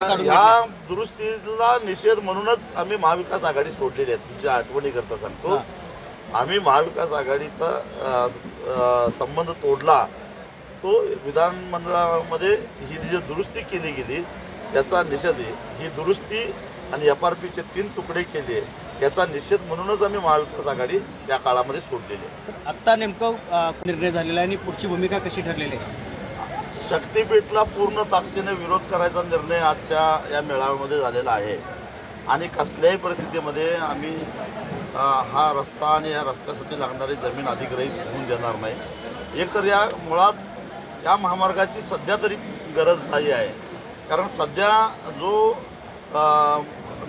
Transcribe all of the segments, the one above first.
ह्या दुरुस्तीला निषेध म्हणूनच आम्ही महाविकास आघाडी सोडलेली आहे। तुमच्या आठवणी करता सांगतो, आम्ही महाविकास आघाडीचा संबंध तोडला तो विधानमंडळामध्ये ही जी दुरुस्ती केली गेली त्याचा निषेध आहे। ही दुरुस्ती आणि FRPचे 3 तुकडे केले याचा निषेध म्हणूनच आम्ही महाविकास आघाडी त्या काळामध्ये सोडलेली आहे। आता नेमकं निर्णय झालेला आहे आणि पुढची भूमिका कशी ठरलेली आहे? शक्तीपीठला पूर्ण ताकदीने विरोध करायचा निर्णय आजच्या या मेळाव्यामध्ये झालेला आहे आणि कसल्याही परिस्थितीमध्ये आम्ही हा रस्ता आणि या रस्त्यासाठी लागणारी जमीन अधिग्रहित होऊन देणार नाही। एक तर या मुळात या महामार्गाची सध्या तरी गरज नाही आहे, कारण सध्या जो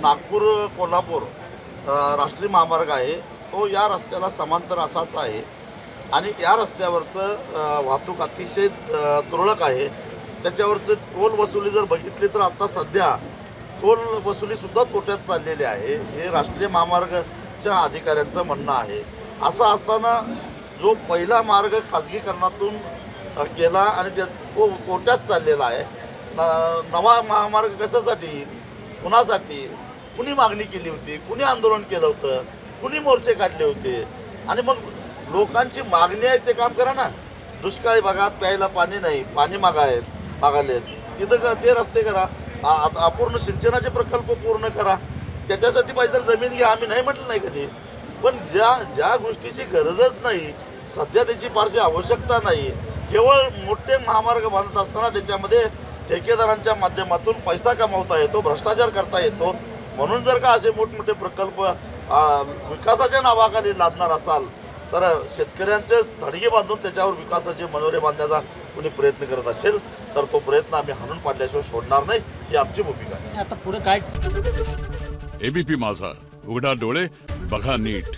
नागपूर कोल्हापूर राष्ट्रीय महामार्ग आहे तो या रस्त्याला समांतर असाच आहे आणि या रस्त्यावरचं वाहतूक अतिशय तुरळक आहे। त्याच्यावरचं टोल वसुली जर बघितली तर आता सध्या टोल वसुलीसुद्धा तोट्यात चाललेली आहे, हे राष्ट्रीय महामार्गच्या अधिकाऱ्यांचं म्हणणं आहे। असं असताना जो पहिला मार्ग खाजगीकरणातून केला आणि तो तोट्यात चाललेला आहे, नवा महामार्ग कशासाठी, कुणासाठी, कुणी मागणी केली होती, कुणी आंदोलन केलं होतं, कुणी मोर्चे काढले होते आणि मग लोकांची मागणी आहे ते काम करा ना। दुष्काळी भागात प्यायला पाणी नाही, पाणी मागायलेत तिथं ते रस्ते करा, अपूर्ण सिंचनाचे प्रकल्प पूर्ण करा, त्याच्यासाठी पाहिजे तर जमीन घ्या, आम्ही नाही म्हटलं नाही कधी। पण ज्या गोष्टीची गरजच नाही, सध्या त्याची फारशी आवश्यकता नाही, केवळ मोठे महामार्ग बांधत असताना त्याच्यामध्ये ठेकेदारांच्या माध्यमातून पैसा कमावता येतो, भ्रष्टाचार करता येतो, म्हणून जर का असे मोठमोठे प्रकल्प विकासाच्या नावाखाली लादणार असाल तर शेतकऱ्यांचे थडगे बांधून त्याच्यावर विकासाचे मनोरे बांधण्याचा कोणी प्रयत्न करत असेल तर तो प्रयत्न आम्ही हाणून पाडल्याशिवाय सोडणार नाही, ही आमची भूमिका आहे। आता पुढे काय? ABP माझा, उघडा डोळे बघा नीट।